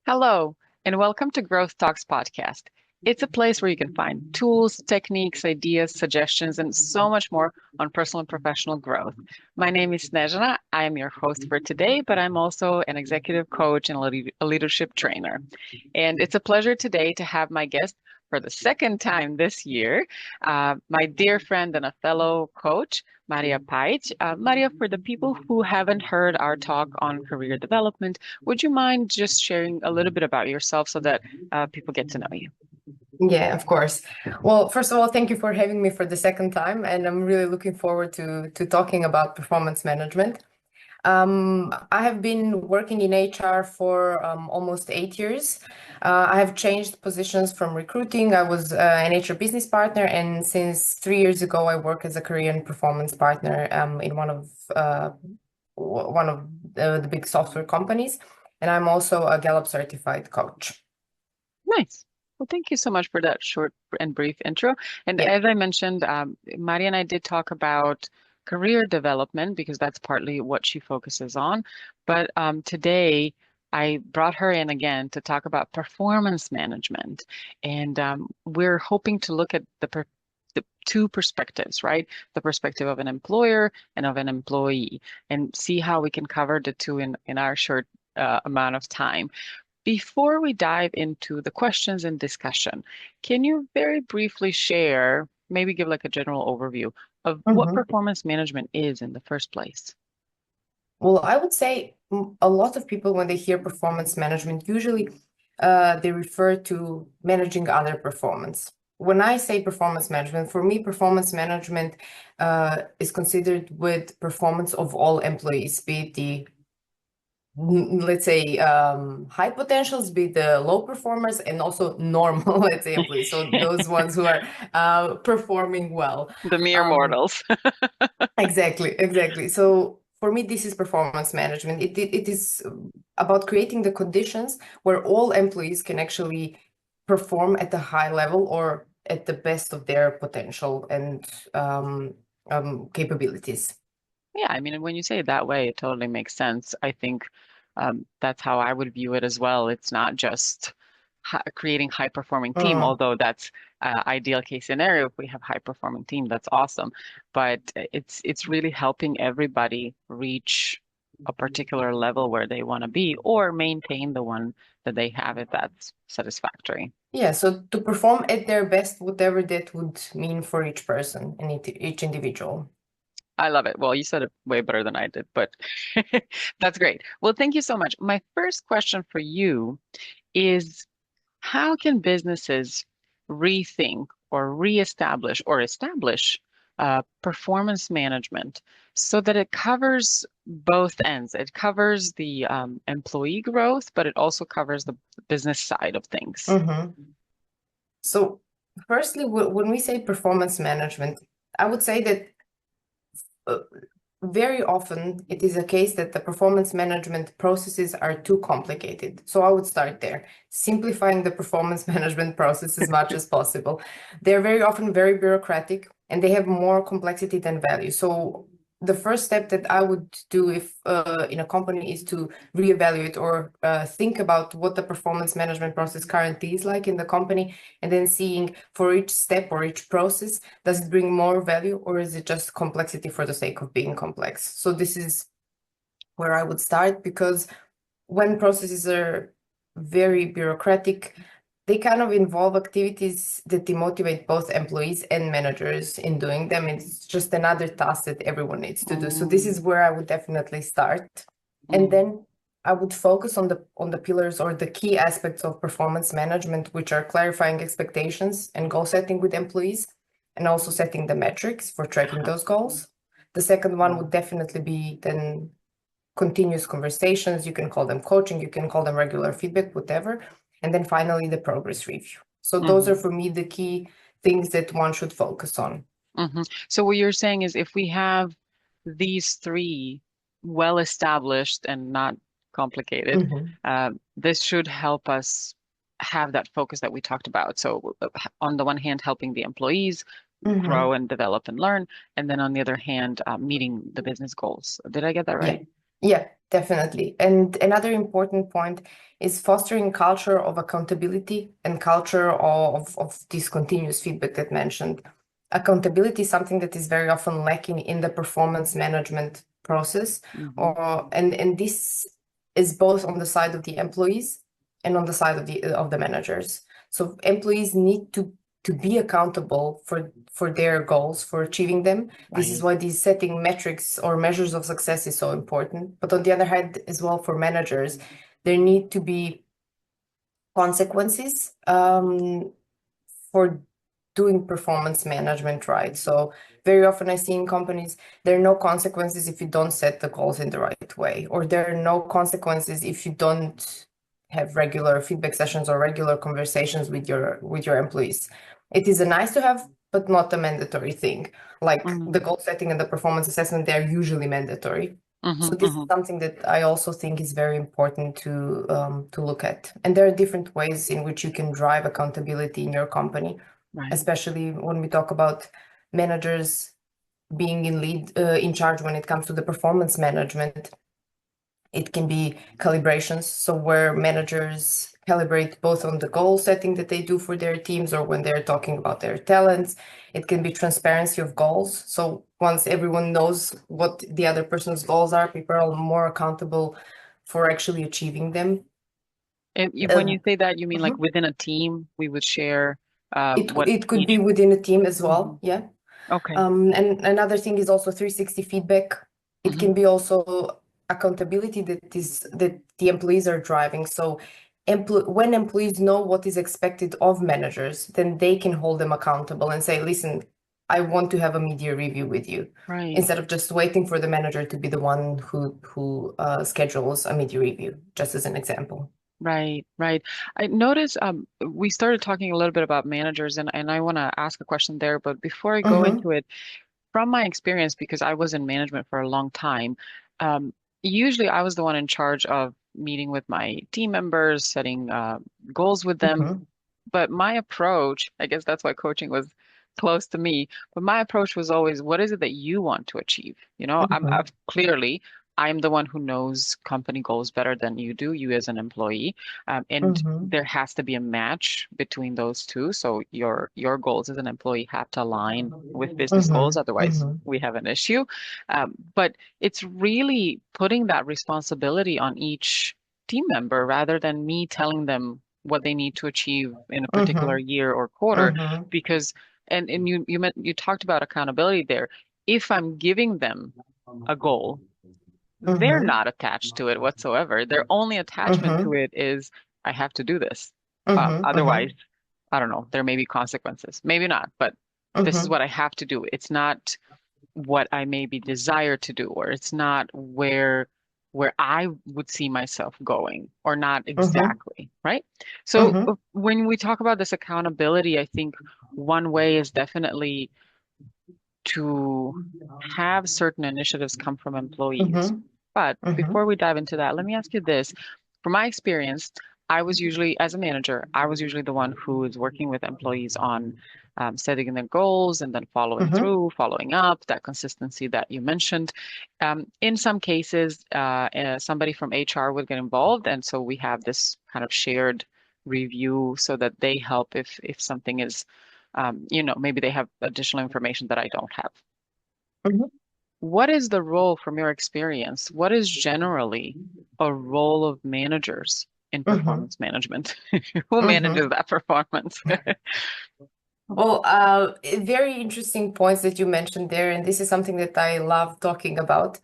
Hello, and welcome to Growth Talks podcast. It's a place where you can find tools, techniques, ideas, suggestions, and so much more on personal and professional growth. My name is Snezhana. I am your host for today, but I'm also an executive coach and a leadership trainer. And it's a pleasure today to have my guest for the second time this year, my dear friend and a fellow coach, Marija Pajic. Marija, for the people who haven't heard our talk on career development, would you mind just sharing a little bit about yourself so that people get to know you? Yeah, of course. Well, first of all, thank you for having me for the second time, and I'm really looking forward to talking about performance management. I have been working in HR for almost 8 years. I have changed positions from recruiting. I was an HR business partner, and since 3 years ago, I work as a career and performance partner in one of the big software companies, and I'm also a Gallup certified coach. Nice. Well, thank you so much for that short and brief intro. And Yeah. as I mentioned, Maria and I did talk about career development because that's partly what she focuses on. But today, I brought her in again to talk about performance management. And we're hoping to look at the two perspectives, right? The perspective of an employer and of an employee, and see how we can cover the two in our short amount of time. Before we dive into the questions and discussion, can you very briefly share, maybe give like a general overview of what Mhm. performance management is in the first place? Well, I would say a lot of people, when they hear performance management, usually they refer to managing other performance. When I say performance management, for me, performance management is considered with performance of all employees, be it the, let's say, high potentials, be it the low performers, and also normal, let's say, employees. So those ones who are performing well. The mere Um, mortals. Exactly. So for me, this is performance management. It is about creating the conditions where all employees can actually perform at a high level or at the best of their potential and capabilities. Yeah, I mean, when you say it that way, it totally makes sense. I think that's how I would view it as well. It's not just creating high performing team, Mm, although that's ideal case scenario. If we have high performing team, that's awesome. But it's really helping everybody reach a particular level where they want to be or maintain the one that they have if that's satisfactory. yeah, so to perform at their best, whatever that would mean for each person and each individual. I love it. Well, you said it way better than I did, but that's great. Well, thank you so much. My first question for you is how can businesses rethink or reestablish or establish performance management so that it covers both ends? It covers the employee growth, but it also covers the business side of things. Mhm. So firstly, when we say performance management, I would say that uh, very often it is a case that the performance management processes are too complicated. So I would start there, simplifying the performance management process as much as possible. They're very often very bureaucratic and they have more complexity than value. So the first step that I would do if in a company is to reevaluate or think about what the performance management process currently is like in the company, and then seeing for each step or each process, does it bring more value or is it just complexity for the sake of being complex? So this is where I would start, because when processes are very bureaucratic, they kind of involve activities that demotivate both employees and managers in doing them. It's just another task that everyone needs to do. So this is where I would definitely start. And Mm. then I would focus on the pillars or the key aspects of performance management, which are clarifying expectations and goal setting with employees, and also setting the metrics for tracking those goals. The second one would definitely be then continuous conversations. You can call them coaching, you can call them regular feedback, whatever. And then finally, the progress review. So those are Mhm. for me the key things that one should focus on. So what you're saying is if we have these three well established and not complicated, Mhm. this should help us have that focus that we talked about. So on the one hand, helping the employees grow Mhm. and develop and learn, and then on the other hand, meeting the business goals. Did I get that Yeah, right? Yeah, definitely. And another important point is fostering culture of accountability and culture of this continuous feedback that mentioned. Accountability is something that is very often lacking in the performance management process, Hmm. and this is both on the side of the employees and on the side of the managers. So employees need to be accountable for their goals, for achieving them. This is Right. why these setting metrics or measures of success is so important. But on the other hand, as well, for managers, there need to be consequences for doing performance management right. So very often I see in companies, there are no consequences if you don't set the goals in the right way, or there are no consequences if you don't have regular feedback sessions or regular conversations with your employees. It is a nice to have, but not a mandatory thing. Like the Hmm. goal setting and the performance assessment, they're usually mandatory. Hmm. So this is Hmm. something that I also think is very important to look at. And there are different ways in which you can drive accountability in your company, Right. especially when we talk about managers being in charge when it comes to the performance management. It can be calibrations, so where managers calibrate both on the goal setting that they do for their teams or when they're talking about their talents. It can be transparency of goals. So once everyone knows what the other person's goals are, people are more accountable for actually achieving them. And when you Um, say that, you mean like mhm. within a team, we would share It what it could be each. within a team as Hmm. well, yeah. Okay. And another thing is also 360 feedback. It Hmm. can be also accountability that the employees are driving. So when employees know what is expected of managers, then they can hold them accountable and say, listen, I want to have a media review with you, Right. instead of just waiting for the manager to be the one who schedules a media review, just as an example. Right, right. I noticed we started talking a little bit about managers and I want to ask a question there, but before I go Mm-hmm, into it, from my experience, because I was in management for a long time, um, usually I was the one in charge of meeting with my team members, setting goals with them. mm-hmm, But my approach, I guess that's why coaching was close to me, but my approach was always, what is it that you want to achieve? mm-hmm, I've clearly, I'm the one who knows company goals better than you do, you as an employee. And mm-hmm, there has to be a match between those two. So your goals as an employee have to align with business goals, mm-hmm, otherwise mm-hmm, we have an issue. But it's really putting that responsibility on each team member rather than me telling them what they need to achieve in a particular mm-hmm, year or quarter mm-hmm, because and you talked about accountability there. If I'm giving them a goal, they're mm-hmm, not attached to it whatsoever. Their only attachment to mm-hmm. it is I have to do this. Mhm, Otherwise, mhm, I don't know, there may be consequences. Maybe not, but this is mhm, what I have to do. It's not what I maybe desire to do, or it's not where I would see myself going, or not mhm, exactly, right? So mhm, when we talk about this accountability, I think one way is definitely to have certain initiatives come from employees. mhm, But before mhm, we dive into that, let me ask you this. From my experience, I was usually, as a manager, I was usually the one who is working with employees on setting their goals and then following mhm, through, following up, that consistency that you mentioned. In some cases, somebody from HR would get involved, and so we have this kind of shared review so that they help if something is maybe they have additional information that I don't have. mhm, What is the role from your experience? What is generally a role of managers in mhm, performance management? Who manages mhm. that performance? Well, very interesting points that you mentioned there, and this is something that I love talking about.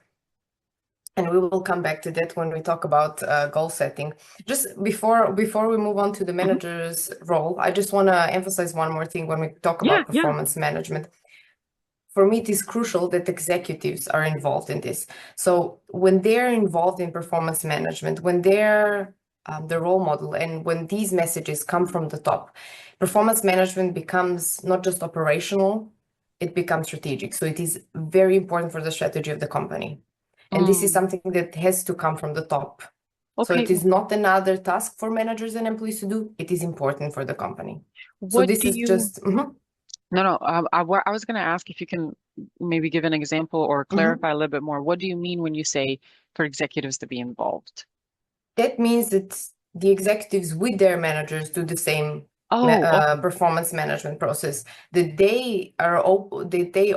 And we will come back to that when we talk about goal setting. Just before we move on to the Mhm. manager's role, I just want to emphasize one more thing when we talk Yeah, about yeah. performance management. For me, it is crucial that executives are involved in this. So when they're involved in performance management, when they're the role model, and when these messages come from the top, performance management becomes not just operational, it becomes strategic. So it is very important for the strategy of the company. And this is Mm, something that has to come from the top. So okay. it is not another task for managers and employees to do. It is important for the company. So What this do is you? just, No, no. I was going to ask if you can maybe give an example or Mhm. clarify a little bit more? What do you mean when you say for executives to be involved? That means that the executives with their managers do the same Oh, okay. performance management process. That they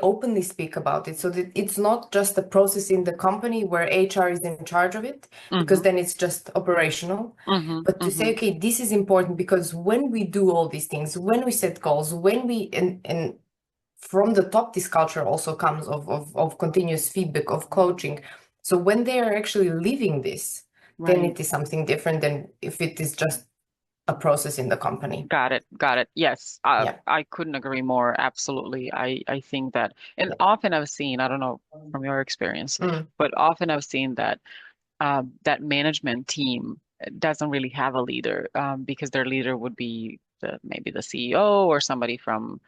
openly speak about it, so that it's not just a process in the company where HR is in charge of it, because Mm-hmm. then it's just operational. Mm-hmm. But to say, Mm-hmm. okay, this is important because when we do all these things, when we set goals, when we and from the top, this culture also comes of continuous feedback, of coaching. So when they are actually living this, then Right. it is something different than if it is just a process in the company. Got it. Got it. Yes. Yeah. I couldn't agree more. Absolutely. I think that, and often I've seen, I don't know from your experience, Mm. but often I've seen that that management team doesn't really have a leader because their leader would be maybe the CEO or somebody from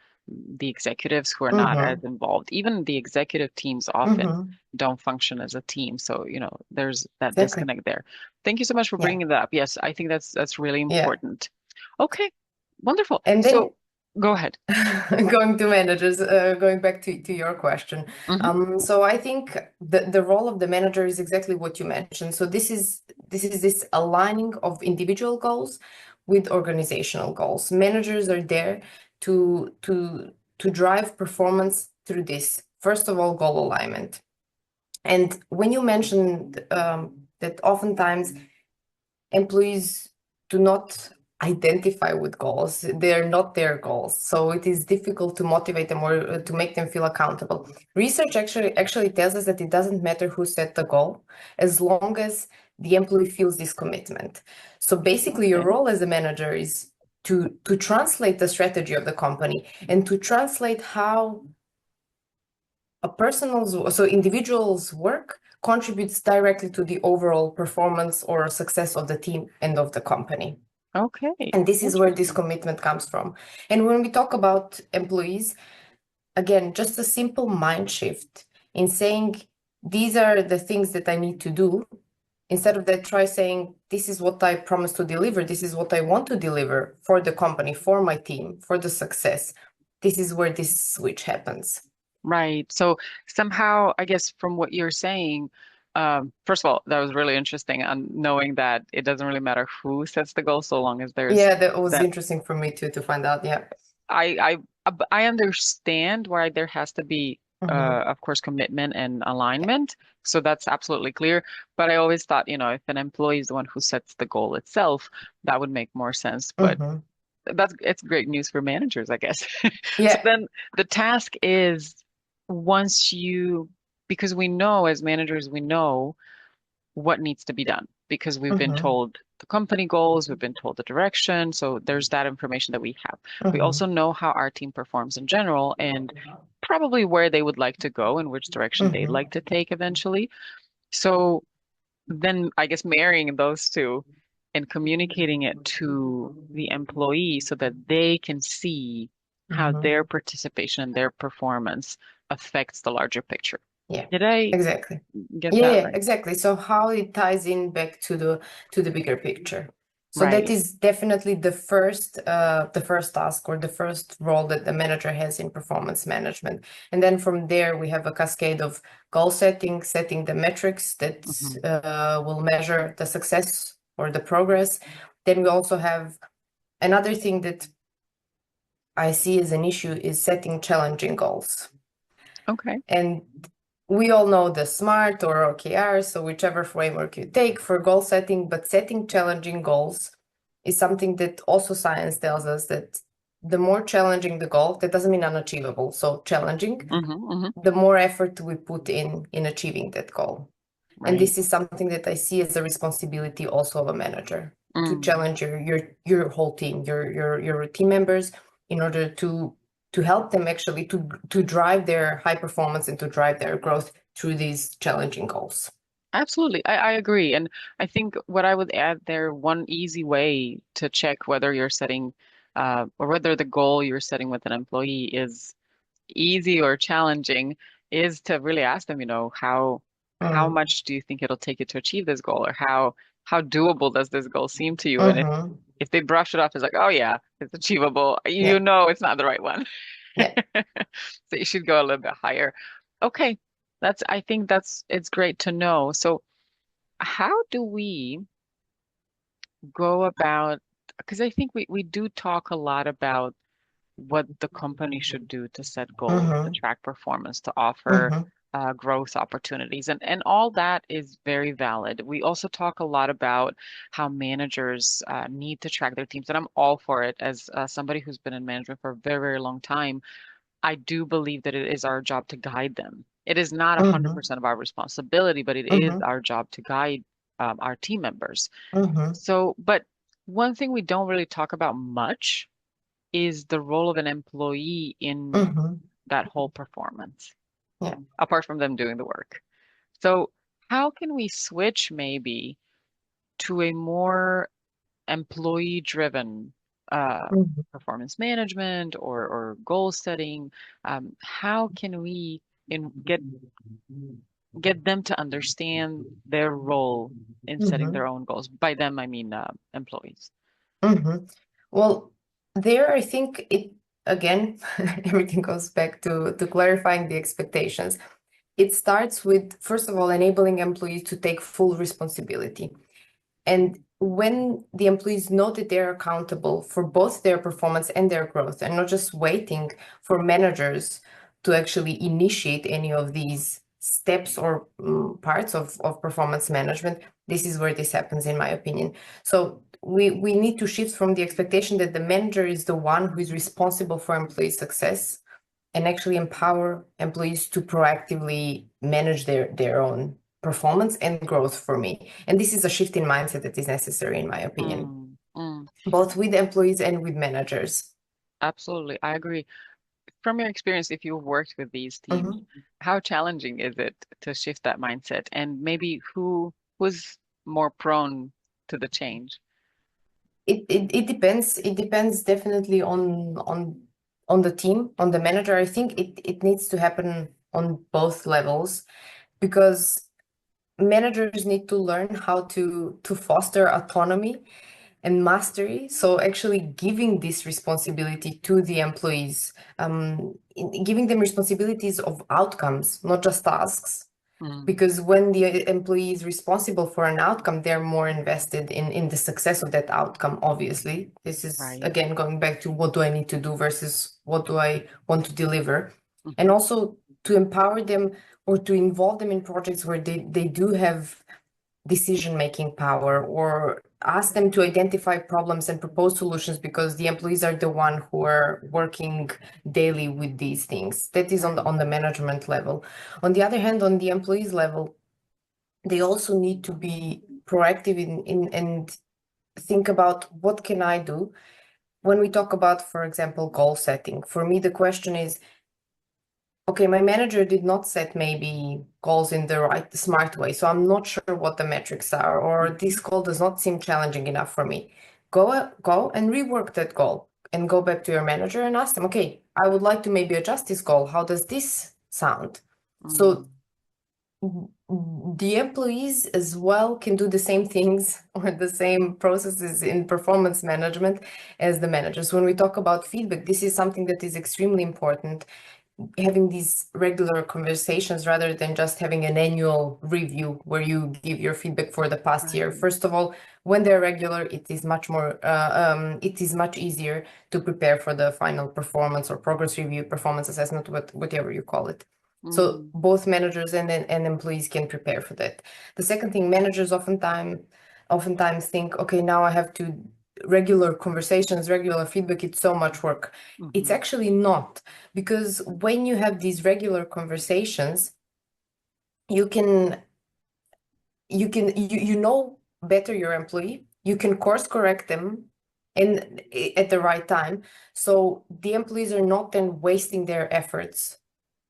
the executives who are not as Mm-hmm. involved. Even the executive teams often Mm-hmm. don't function as a team. So, there's that Exactly. disconnect there. Thank you so much for Yeah. bringing that up. Yes, I think that's really Yeah. important. Okay, wonderful. And then So go ahead. going to managers, going back to your question. Hmm. So I think the role of the manager is exactly what you mentioned. So this aligning of individual goals with organizational goals. Managers are there to drive performance through this. First of all, goal alignment. And when you mentioned that oftentimes employees do not identify with goals. They're not their goals. So it is difficult to motivate them or to make them feel accountable. Research actually tells us that it doesn't matter who set the goal as long as the employee feels this commitment. So basically your Okay. role as a manager is to translate the strategy of the company and to translate how individuals' work contributes directly to the overall performance or success of the team and of the company. Okay. And this is where this Interesting. commitment comes from. And when we talk about employees, again, just a simple mind shift in saying, these are the things that I need to do. Instead of that, try saying, this is what I promise to deliver. This is what I want to deliver for the company, for my team, for the success. This is where this switch happens. Right. So somehow, I guess from what you're saying, first of all, that was really interesting on knowing that it doesn't really matter who sets the goal so long as there's Yeah, that was that interesting for me too to find out. Yeah. I understand why there has to be Mm-hmm. of course commitment and Yeah. alignment. So that's absolutely clear. But I always thought, if an employee is the one who sets the goal itself, that would make more sense. But Mm-hmm. it's great news for managers, I guess. So Yeah. then the task is once you, because we know as managers, we know what needs to be done because we've been Mm-hmm. told the company goals, we've been told the direction. So there's that information that we have. We Mm-hmm. also know how our team performs in general and probably where they would like to go and which direction they'd Mm-hmm. like to take eventually. So then I guess marrying those two and communicating it to the employee so that they can see how Mm-hmm. their participation and their performance affects the larger picture. Yeah, Did I exactly. get Yeah, that yeah, right? exactly. So how it ties in back to the bigger picture. So that Right. is definitely the first task or the first role that the manager has in performance management. And then from there we have a cascade of goal setting, setting the metrics that Hmm. will measure the success or the progress. Then we also have another thing that I see as an issue is setting challenging goals. Okay. And we all know the SMART or OKR, so whichever framework you take for goal setting, but setting challenging goals is something that also science tells us that the more challenging the goal, that doesn't mean unachievable, so challenging, Hmm. Hmm. the more effort we put in achieving that goal. And Right. this is something that I see as a responsibility also of a manager to Mm. challenge your whole team, your team members in order to help them actually to drive their high performance and to drive their growth through these challenging goals. Absolutely. I agree. And I think what I would add there, one easy way to check whether you're setting or whether the goal you're setting with an employee is easy or challenging is to really ask them, how Mm. much do you think it'll take you to achieve this goal, or how doable does this goal seem to you? And if Mm-hmm. if they brush it off as like, oh yeah, it's achievable, Yeah. it's not the right one. Yeah. So you should go a little bit higher. Okay. I think it's great to know. So how do we go about, because I think we do talk a lot about what the company should do to set goals, to Mm-hmm. track performance, to offer Mm-hmm. growth opportunities, and all that is very valid. We also talk a lot about how managers need to track their teams, and I'm all for it. As somebody who's been in management for a very, very long time, I do believe that it is our job to guide them. It is not Mm-hmm. 100% of our responsibility, but it is Mm-hmm. our job to guide our team members. Mm-hmm. So, but one thing we don't really talk about much is the role of an employee in Mm-hmm. that whole performance, Yeah. apart from them doing the work. So, how can we switch maybe to a more employee-driven Mm-hmm. performance management or goal setting? How can we get them to understand their role in setting Mm-hmm. their own goals? By them, I mean employees. Mm-hmm. Well, there I think it again, everything goes back to clarifying the expectations. It starts with, first of all, enabling employees to take full responsibility. And when the employees know that they're accountable for both their performance and their growth, and not just waiting for managers to actually initiate any of these steps or parts of performance management, this is where this happens, in my opinion. So we need to shift from the expectation that the manager is the one who is responsible for employee success and actually empower employees to proactively manage their own performance and growth for me. And this is a shift in mindset that is necessary, in my opinion, Mm, mm, both with employees and with managers. absolutely, I agree. From your experience, if you've worked with these teams, Mhm. how challenging is it to shift that mindset? And maybe who's more prone to the change? It depends. It depends definitely on the team, on the manager. I think it needs to happen on both levels because managers need to learn how to foster autonomy and mastery. So actually giving this responsibility to the employees, giving them responsibilities of outcomes, not just tasks. Mm, Because when the employee is responsible for an outcome, they're more invested in the success of that outcome, obviously. This is, right. again, going back to what do I need to do versus what do I want to deliver. And Hmm. also to empower them or to involve them in projects where they do have decision-making power, or ask them to identify problems and propose solutions because the employees are the one who are working daily with these things. That is Right. on the management level. On the other hand, on the employees level, they also need to be proactive in and think about what can I do. When we talk about, for example, goal setting, for me the question is, okay, my manager did not set maybe goals in the right, smart way, so I'm not sure what the metrics are, or Hmm. this goal does not seem challenging enough for me. Go and rework that goal and go back to your manager and ask them, okay, I would like to maybe adjust this goal. How does this sound? So Mm, the employees as well can do the same things or the same processes in performance management as the managers. When we talk about feedback, this is something that is extremely important, having these regular conversations rather than just having an annual review where you give your feedback for the past year. right. First of all, when they're regular, it is much more, it is much easier to prepare for the final performance or progress review, performance assessment, whatever you call it. So Mm, both managers and employees can prepare for that. The second thing, managers oftentimes think, okay, now I have to regular conversations, regular feedback, it's so much work. It's hmm. actually not, because when you have these regular conversations, you can you know better your employee, you can course correct them and at the right time. So the employees are not then wasting their efforts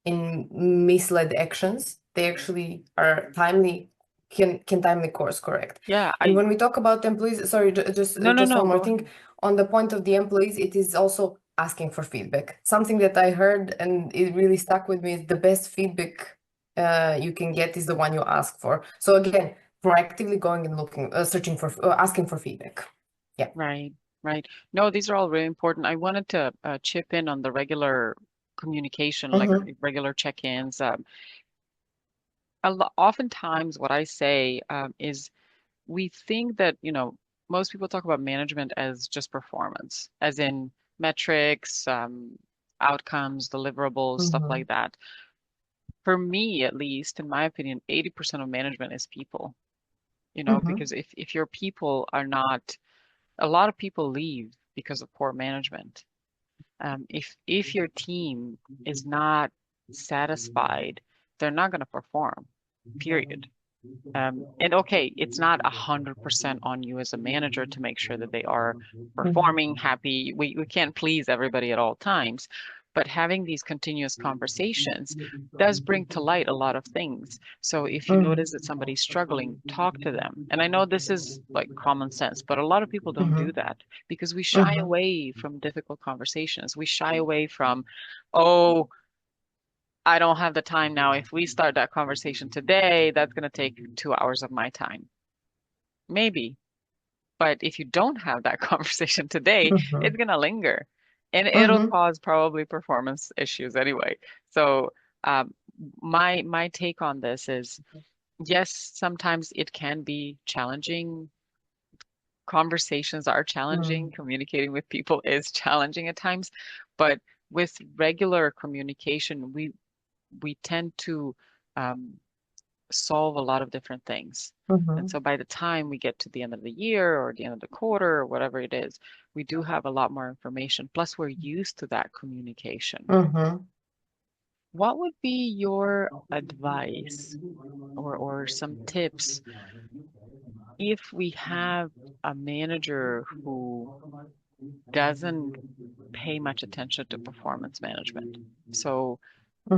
in misled actions. They actually are timely, can timely course correct. Yeah, And I when we talk about employees, sorry, no, no, just no, one more go thing. ahead. On the point of the employees, it is also asking for feedback. Something that I heard and it really stuck with me is the best feedback you can get is the one you ask for. So again, proactively going and looking, searching for, asking for feedback. Yeah. Right, right. No, these are all really important. I wanted to chip in on the regular communication, like Mm-hmm. regular check-ins. Oftentimes, what I say is we think that, most people talk about management as just performance, as in metrics, outcomes, deliverables, stuff Mm-hmm. like that. For me, at least, in my opinion, 80% of management is people, Mm-hmm. because if your people are not, a lot of people leave because of poor management. If your team is not satisfied, they're not going to perform, period. And okay, it's not 100% on you as a manager to make sure that they are Mm-hmm. performing happy. We can't please everybody at all times, but having these continuous conversations does bring to light a lot of things. So if you notice that somebody's struggling, talk to them. And I know this is like common sense, but a lot of people don't do Mm-hmm. that because we shy Mm-hmm. away from difficult conversations. We shy away from, oh, I don't have the time now. If we start that conversation today, that's going to take 2 hours of my time. Maybe. But if you don't have that conversation today, Mm-hmm. it's going to linger and it'll Mm-hmm. cause probably performance issues anyway. So, um, my take on this is yes, sometimes it can be challenging. Conversations are challenging. Communicating with people is challenging at times, but with regular communication, we tend to um, solve a lot of different things. And Mm-hmm. so by the time we get to the end of the year or the end of the quarter or whatever it is, we do have a lot more information. Plus, we're used to that communication. Mm-hmm. What would be your advice or some tips if we have a manager who doesn't pay much attention to performance management? So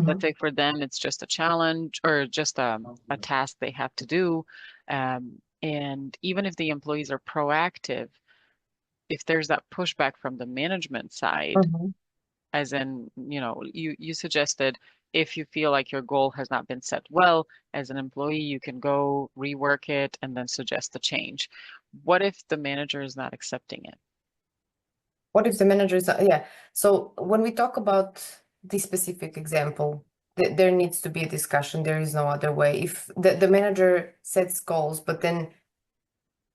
let's Mm-hmm. say for them it's just a challenge or just a task they have to do. And even if the employees are proactive, if there's that pushback from the management side, Mm-hmm. as in, you suggested if you feel like your goal has not been set well, as an employee, you can go rework it and then suggest the change. What if the manager is not accepting it? What if the manager is, yeah. So when we talk about this specific example, there needs to be a discussion. There is no other way. If the manager sets goals, but then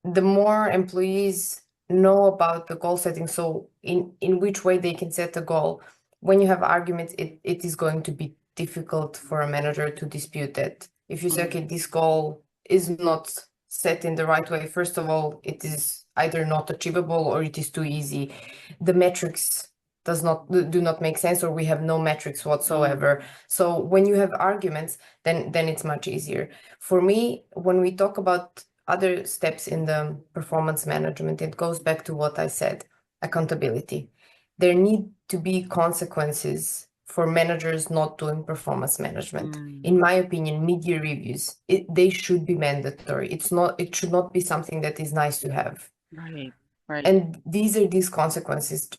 the more employees know about the goal setting, so in which way they can set a goal, when you have arguments, it is going to be difficult for a manager to dispute that. If you say, Mm, okay, this goal is not set in the right way, first of all, it is either not achievable or it is too easy. The metrics do not make sense, or we have no metrics mm, whatsoever. So when you have arguments, then it's much easier. For me, when we talk about other steps in the performance management, it goes back to what I said, accountability. There need to be consequences for managers not doing performance management. mm. In my opinion, mid-year reviews, they should be mandatory. It should not be something that is nice to have. Right, right, And these consequences.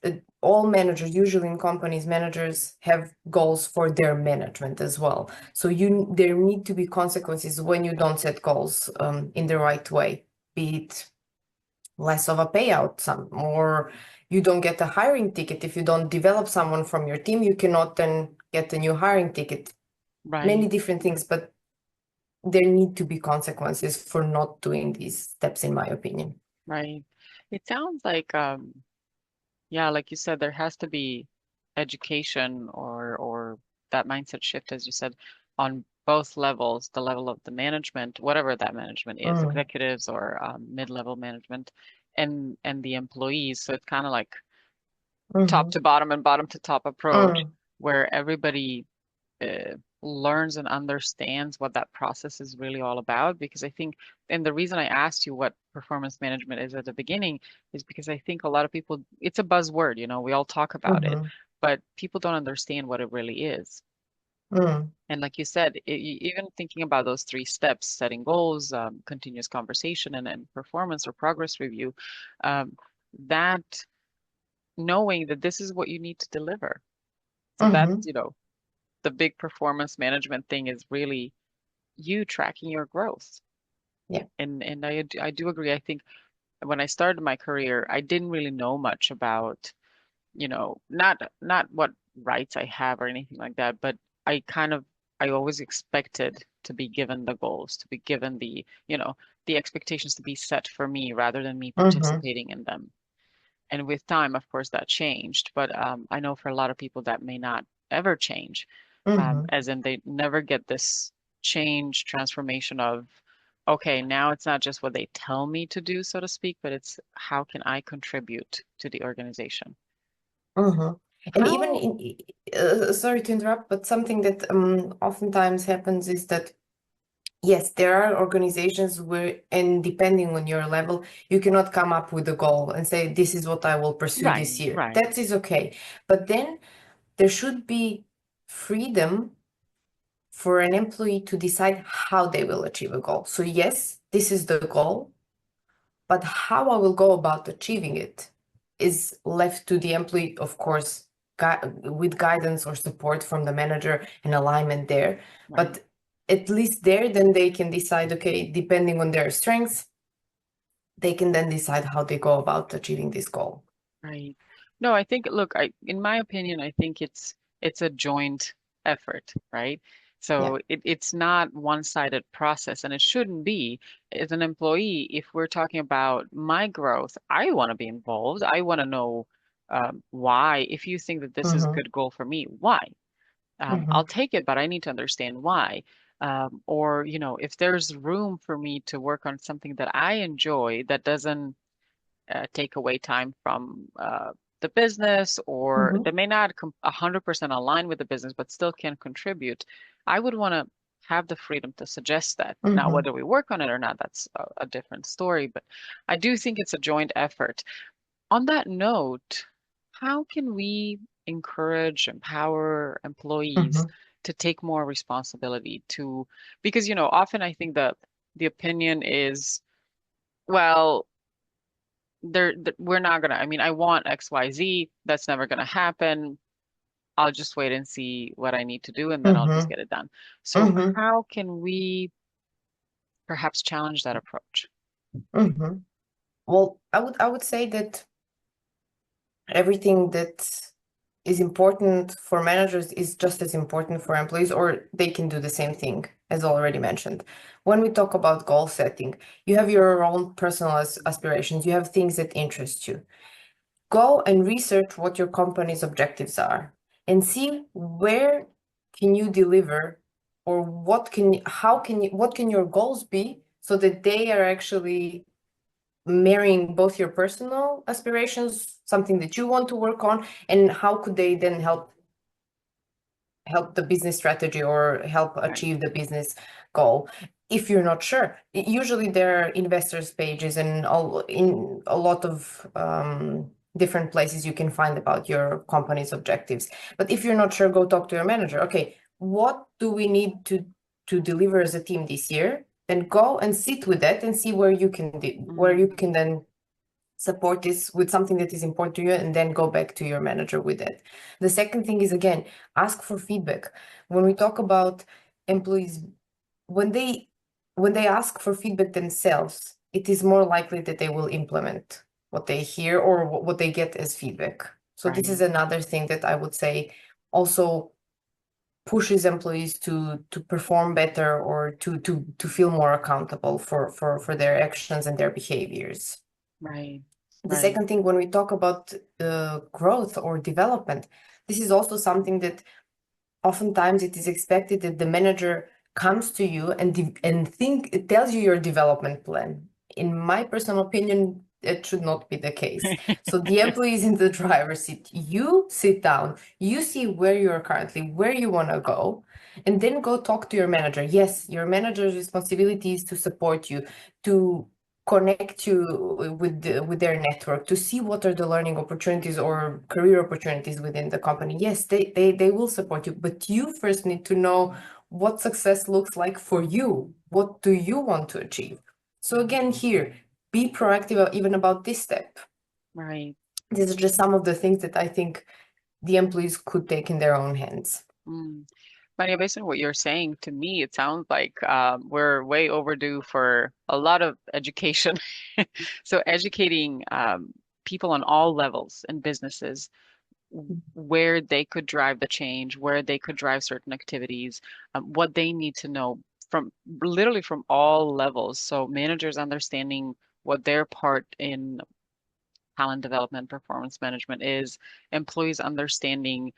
All managers, usually in companies, managers have goals for their management as well. So there need to be consequences when you don't set goals in the right way, be it less of a payout, or you don't get a hiring ticket. If you don't develop someone from your team, you cannot then get a new hiring ticket. right, Many different things, but there need to be consequences for not doing these steps, in my opinion. right. It sounds like yeah, like you said, there has to be education or that mindset shift, as you said, on both levels, the level of the management, whatever that management is, Mm, executives or mid-level management, and the employees. So it's kind of like top mhm, to bottom and bottom to top approach, mm, where everybody learns and understands what that process is really all about. Because I think, and the reason I asked you what performance management is at the beginning is because I think a lot of people, it's a buzzword, we all talk about it, mhm, but people don't understand what it really is. mm. And like you said, even thinking about those three steps, setting goals, continuous conversation, and then performance or progress review, um, that knowing that this is what you need to deliver. So that's, Mhm. the big performance management thing is really you tracking your growth. Yeah. And I do agree. I think when I started my career, I didn't really know much about, not what rights I have or anything like that, but I kind of I always expected to be given the goals, to be given the, the expectations to be set for me rather than me Mm-hmm. participating in them. And with time, of course, that changed. But I know for a lot of people that may not ever change, Mm-hmm. as in they never get this change, transformation of, okay, now it's not just what they tell me to do, so to speak, but it's how can I contribute to the organization? Mm-hmm. And even How? sorry to interrupt, but something that oftentimes happens is that yes, there are organizations where, and depending on your level, you cannot come up with a goal and say, this is what I will pursue Right, this year. right, That is okay. But then there should be freedom for an employee to decide how they will achieve a goal. So, yes, this is the goal, but how I will go about achieving it is left to the employee, of course, with guidance or support from the manager and alignment there. right. But at least there, then they can decide, okay, depending on their strengths, they can then decide how they go about achieving this goal. Right. No, I think, look, in my opinion, I think it's a joint effort, right? Yeah. So it's not one-sided process, and it shouldn't be. As an employee, if we're talking about my growth, I want to be involved. I want to know why. If you think that this is a Mm-hmm. good goal for me, why? Mm-hmm. I'll take it, but I need to understand why. Or, if there's room for me to work on something that I enjoy that doesn't take away time from the business, or Mm-hmm. that may not 100% align with the business, but still can contribute, I would want to have the freedom to suggest that. Now, Mm-hmm. whether we work on it or not, that's a different story, but I do think it's a joint effort. On that note, how can we encourage, empower employees Mm-hmm. to take more responsibility because, often I think that the opinion is, well, we're not gonna, I mean, I want XYZ, that's never gonna happen. I'll just wait and see what I need to do and then I'll just Mm-hmm. get it done. So Mm-hmm. how can we perhaps challenge that approach? Mm-hmm. Well, I would say that everything that is important for managers is just as important for employees, or they can do the same thing, as already mentioned. When we talk about goal setting, you have your own personal aspirations, you have things that interest you. Go and research what your company's objectives are and see where can you deliver, or what can your goals be so that they are actually marrying both your personal aspirations, something that you want to work on, and how could they then help the business strategy or help Right, achieve the business goal. If you're not sure, usually there are investors pages and all in a lot of different places you can find about your company's objectives. But if you're not sure, go talk to your manager. Okay, what do we need to deliver as a team this year? Then go and sit with that and see where you can where you mm, can then support this with something that is important to you, and then go back to your manager with it. The second thing is, again, ask for feedback. When we talk about employees, when they ask for feedback themselves, it is more likely that they will implement what they hear or what they get as feedback. So this is right, another thing that I would say also pushes employees to perform better, or to feel more accountable for their actions and their behaviors. right, The right, second thing, when we talk about growth or development, this is also something that oftentimes it is expected that the manager comes to you and tells you your development plan. In my personal opinion, it should not be the case. So the employee is in the driver's seat. You sit down, you see where you are currently, where you want to go, and then go talk to your manager. Yes, your manager's responsibility is to support you, to connect you with their network, to see what are the learning opportunities or career opportunities within the company. Yes, they will support you, but you first need to know what success looks like for you. What do you want to achieve? So again, here, be proactive even about this step. right. These are just some of the things that I think the employees could take in their own hands. Mm. Maria, based on what you're saying, to me, it sounds like we're way overdue for a lot of education. So educating people on all levels in businesses where they could drive the change, where they could drive certain activities, what they need to know from literally from all levels. So managers understanding what their part in talent development, performance management is, employees understanding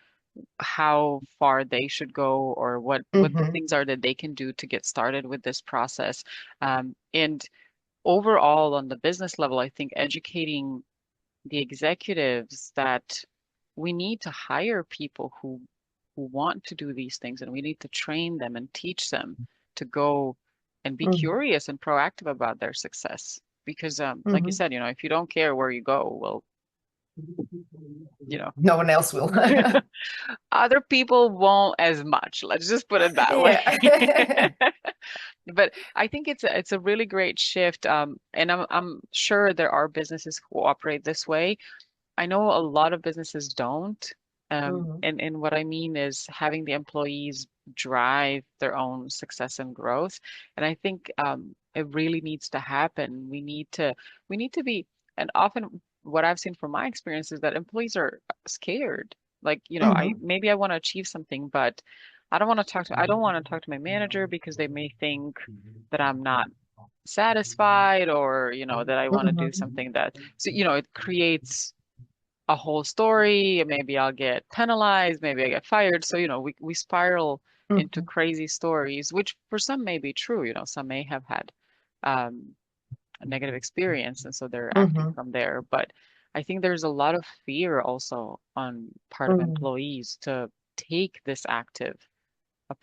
how far they should go or what the Mm-hmm. things are that they can do to get started with this process. And overall, on the business level, I think educating the executives that we need to hire people who want to do these things, and we need to train them and teach them to go and be Mm-hmm. curious and proactive about their success. Because, like you Mm-hmm. said, if you don't care where you go, well, you know, No one else will. other people won't as much. Let's just put it that way. Yeah. But I think it's a really great shift. And I'm sure there are businesses who operate this way. I know a lot of businesses don't. Mm-hmm. And what I mean is having the employees drive their own success and growth. And I think it really needs to happen. We need to be, and often what I've seen from my experience is that employees are scared. Like, I Mm-hmm. maybe I want to achieve something, but I don't want to talk to my manager because they may think that I'm not satisfied or, that I want to do Mm-hmm. something that, so, it creates a whole story. Maybe I'll get penalized, maybe I get fired. So, we spiral into Mm-hmm. crazy stories, which for some may be true. Some may have had um, a negative experience, and so they're acting Mm-hmm. from there. But I think there's a lot of fear also on part of Mm-hmm. employees to take this active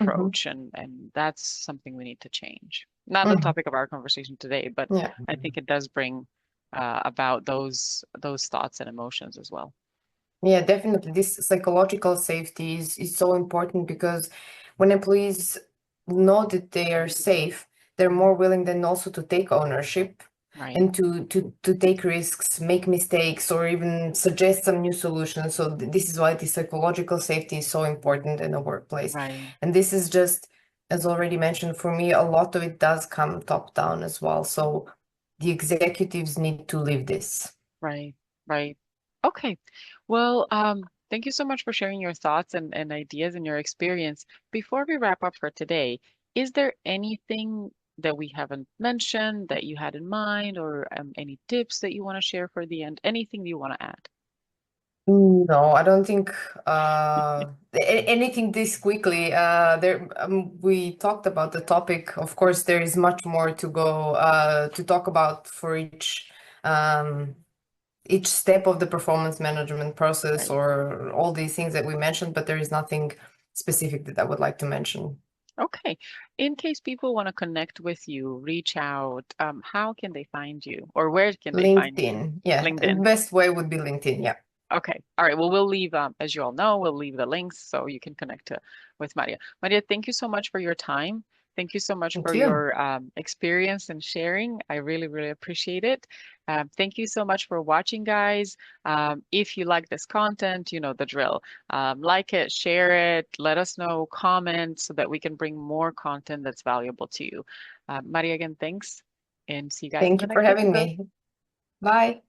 Mm-hmm. approach, and that's something we need to change. Not the Mm-hmm. topic of our conversation today, but Yeah. I think it does bring about those thoughts and emotions as well. Yeah, definitely. This psychological safety is so important because when employees know that they are safe, they're more willing then also to take ownership Right, and to take risks, make mistakes, or even suggest some new solutions. So this is why the psychological safety is so important in a workplace. right, And this is just, as already mentioned, for me, a lot of it does come top down as well. So the executives need to live this. right, right. Okay. Well, thank you so much for sharing your thoughts and ideas and your experience. Before we wrap up for today, is there anything that we haven't mentioned that you had in mind, or any tips that you want to share for the end? Anything you want to add? No, I don't think anything this quickly. There, we talked about the topic. Of course, there is much more to go to talk about for each step of the performance management process Right. or all these things that we mentioned, but there is nothing specific that I would like to mention. Okay. In case people want to connect with you, reach out, how can they find you, or where can they find you? LinkedIn, yeah, LinkedIn. best way would be LinkedIn. Yeah, Okay. All right. Well, we'll leave, as you all know, we'll leave the links so you can connect with Maria. Maria, thank you so much for your time. Thank you so much thank for you. your experience and sharing. I really, really appreciate it. Thank you so much for watching, guys. If you like this content, you know the drill. Like it, share it, let us know, comment so that we can bring more content that's valuable to you. Maria, again, thanks, and see you guys in Thank the you for next having episode. me. Bye.